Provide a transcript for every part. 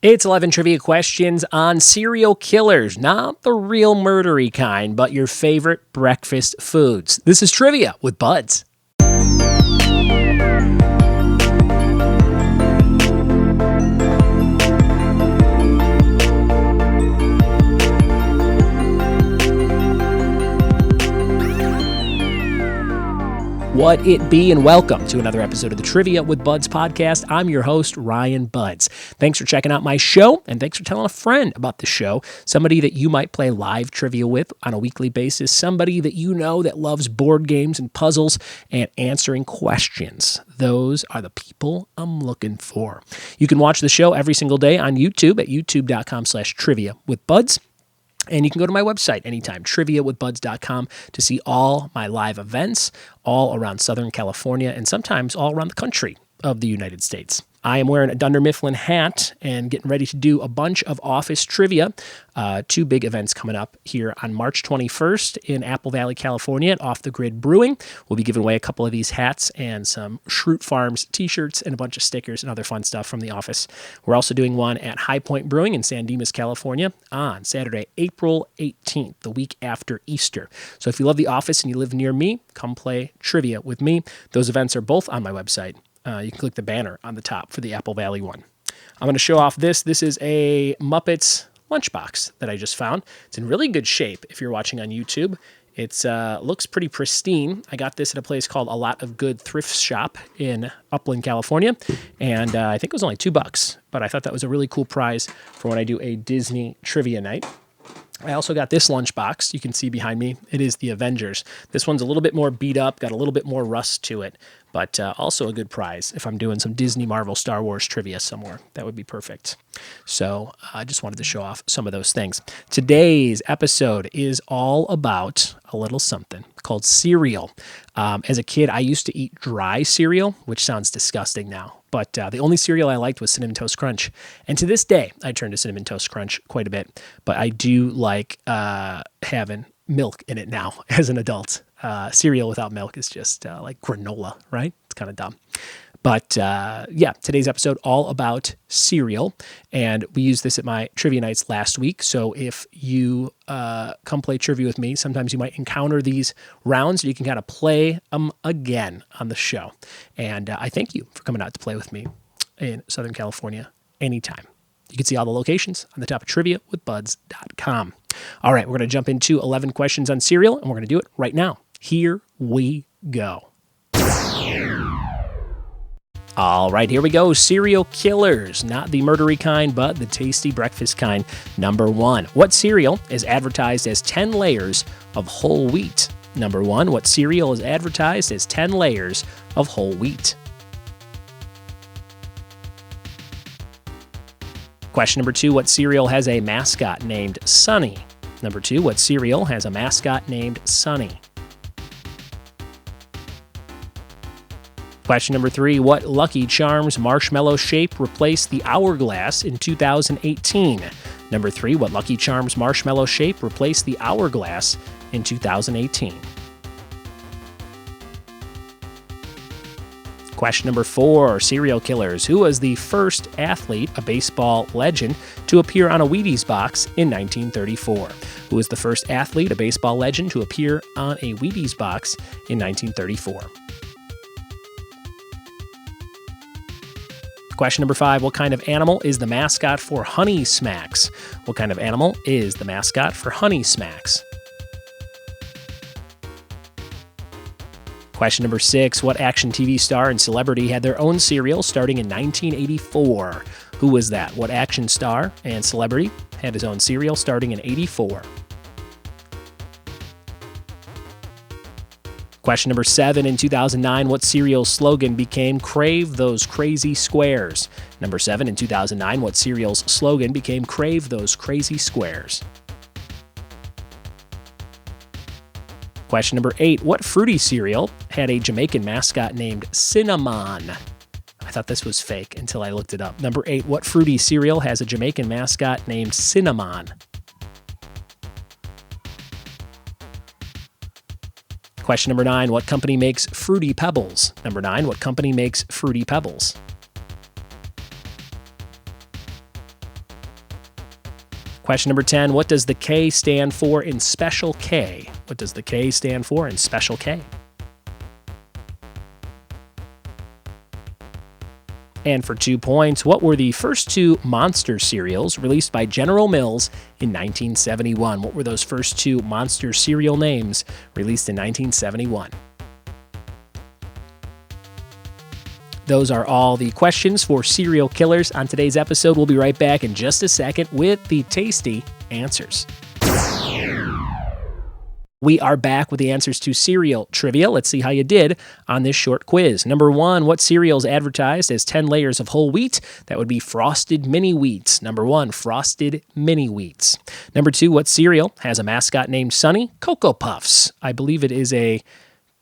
It's 11 trivia questions on serial killers, not the real murdery kind, but your favorite breakfast foods. This is Trivia with Buds. What it be, and welcome to another episode of the Trivia with Buds podcast. I'm your host, Ryan Buds. Thanks for checking out my show, and thanks for telling a friend about the show, somebody that you might play live trivia with on a weekly basis, somebody that you know that loves board games and puzzles and answering questions. Those are the people I'm looking for. You can watch the show every single day on YouTube at youtube.com/trivia with Buds. And you can go to my website anytime, triviawithbuds.com, to see all my live events all around Southern California and sometimes all around the country of the United States. I am wearing a Dunder Mifflin hat and getting ready to do a bunch of office trivia. Two big events coming up here on March 21st in Apple Valley, California at Off the Grid Brewing. We'll be giving away a couple of these hats and some Schrute Farms t-shirts and a bunch of stickers and other fun stuff from the office. We're also doing one at High Point Brewing in San Dimas, California on Saturday, April 18th, the week after Easter. So if you love the office and you live near me, come play trivia with me. Those events are both on my website. You can click the banner on the top for the Apple Valley one. I'm going to show off this. This is a Muppets lunchbox that I just found. It's in really good shape if you're watching on YouTube. It looks pretty pristine. I got this at a place called A Lot of Good Thrift Shop in Upland, California, and I think it was only $2, but I thought that was a really cool prize for when I do a Disney trivia night. I also got this lunchbox. You can see behind me. It is the Avengers. This one's a little bit more beat up, got a little bit more rust to it, but also a good prize if I'm doing some Disney, Marvel, Star Wars trivia somewhere. That would be perfect. So I just wanted to show off some of those things. Today's episode is all about a little something called cereal. As a kid, I used to eat dry cereal, which sounds disgusting now. But the only cereal I liked was Cinnamon Toast Crunch. And to this day, I turn to Cinnamon Toast Crunch quite a bit. But I do like having milk in it now as an adult. Cereal without milk is just like granola, right? It's kind of dumb. But yeah, today's episode all about cereal, and we used this at my trivia nights last week. So if you come play trivia with me, sometimes you might encounter these rounds, and you can kind of play them again on the show. And I thank you for coming out to play with me in Southern California anytime. You can see all the locations on the top of triviawithbuds.com. All right, we're going to jump into 11 questions on cereal, and we're going to do it right now. Here we go. All right, here we go. Cereal killers, not the murdery kind, but the tasty breakfast kind. Number 1, what cereal is advertised as 10 layers of whole wheat? Number 1, what cereal is advertised as 10 layers of whole wheat? Question number 2, what cereal has a mascot named Sunny? Number 2, what cereal has a mascot named Sunny? Question number 3, what Lucky Charms marshmallow shape replaced the hourglass in 2018? Number 3, what Lucky Charms marshmallow shape replaced the hourglass in 2018? Question number 4, serial killers. Who was the first athlete, a baseball legend, to appear on a Wheaties box in 1934? Who was the first athlete, a baseball legend, to appear on a Wheaties box in 1934? Question number 5, what kind of animal is the mascot for Honey Smacks? What kind of animal is the mascot for Honey Smacks? Question number 6, what action TV star and celebrity had their own cereal starting in 1984? Who was that? What action star and celebrity had his own cereal starting in 84? Question number 7, in 2009, what cereal slogan became "Crave those crazy squares"? Number 7, in 2009, what cereal's slogan became "Crave those crazy squares"? Question number 8, what fruity cereal had a Jamaican mascot named Cinnamon? I thought this was fake until I looked it up. Number 8, what fruity cereal has a Jamaican mascot named Cinnamon? Question number 9, what company makes Fruity Pebbles? Number 9, what company makes Fruity Pebbles? Question number 10, what does the K stand for in Special K? What does the K stand for in Special K? And for 2 points, what were the first two Monster cereals released by General Mills in 1971? What were those first two Monster cereal names released in 1971? Those are all the questions for serial killers on today's episode. We'll be right back in just a second with the tasty answers. We are back with the answers to cereal trivia. Let's see how you did on this short quiz. Number 1, what cereal is advertised as 10 layers of whole wheat? That would be Frosted Mini Wheats. Number 1, Frosted Mini Wheats. Number 2, what cereal has a mascot named Sunny? Cocoa Puffs. I believe it is a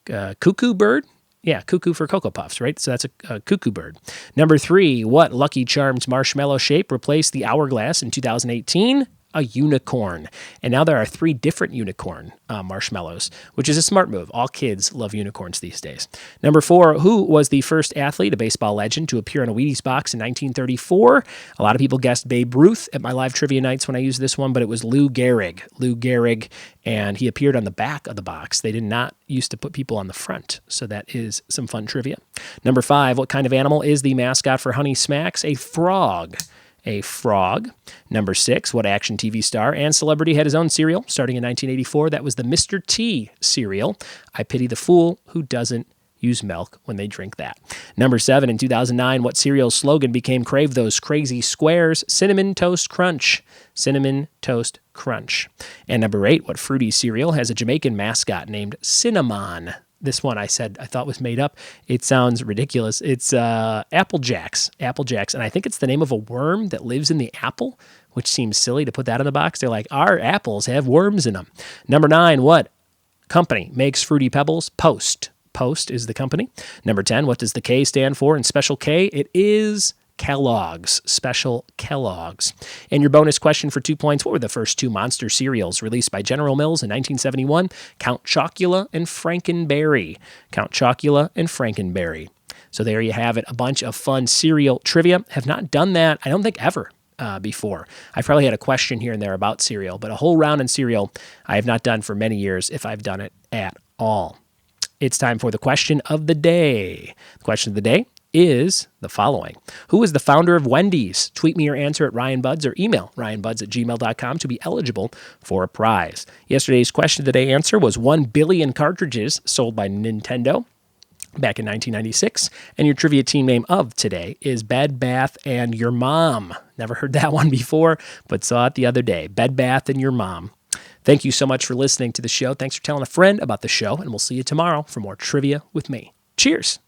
cuckoo bird. Yeah, cuckoo for Cocoa Puffs, right? So that's a cuckoo bird. Number 3, what Lucky Charms marshmallow shape replaced the hourglass in 2018? A unicorn. And now there are 3 different unicorn marshmallows, which is a smart move. All kids love unicorns these days. Number 4, who was the first athlete, a baseball legend, to appear on a Wheaties box in 1934? A lot of people guessed Babe Ruth at my live trivia nights when I used this one, but it was Lou Gehrig. Lou Gehrig, and he appeared on the back of the box. They did not used to put people on the front, so that is some fun trivia. Number 5, what kind of animal is the mascot for Honey Smacks? A frog. A frog. Number 6, what action TV star and celebrity had his own cereal starting in 1984? That was the Mr. T cereal. I pity the fool who doesn't use milk when they drink that. Number 7, in 2009, what cereal slogan became Crave Those Crazy Squares? Cinnamon Toast Crunch. Cinnamon Toast Crunch. And number 8, what fruity cereal has a Jamaican mascot named Cinnamon? This one I thought was made up. It sounds ridiculous. It's Apple Jacks. Apple Jacks. And I think it's the name of a worm that lives in the apple, which seems silly to put that in the box. They're like, our apples have worms in them. Number 9, what company makes Fruity Pebbles? Post. Post is the company. Number 10, what does the K stand for in Special K? It is Kellogg's. Special Kellogg's. And your bonus question for 2 points, what were the first 2 Monster cereals released by General Mills in 1971? Count Chocula and Frankenberry. Count Chocula and Frankenberry. So there you have it, a bunch of fun cereal trivia. Have not done that, I don't think, ever before. I've probably had a question here and there about cereal, but a whole round in cereal I have not done for many years, if I've done it at all. It's time for the question of the day. The question of the day is the following. Who is the founder of Wendy's? Tweet me your answer at RyanBuds or email ryanbuds@gmail.com to be eligible for a prize. Yesterday's question of the day answer was 1 billion cartridges sold by Nintendo back in 1996. And your trivia team name of today is Bed Bath & Your Mom. Never heard that one before, but saw it the other day. Bed Bath & Your Mom. Thank you so much for listening to the show. Thanks for telling a friend about the show, and we'll see you tomorrow for more trivia with me. Cheers.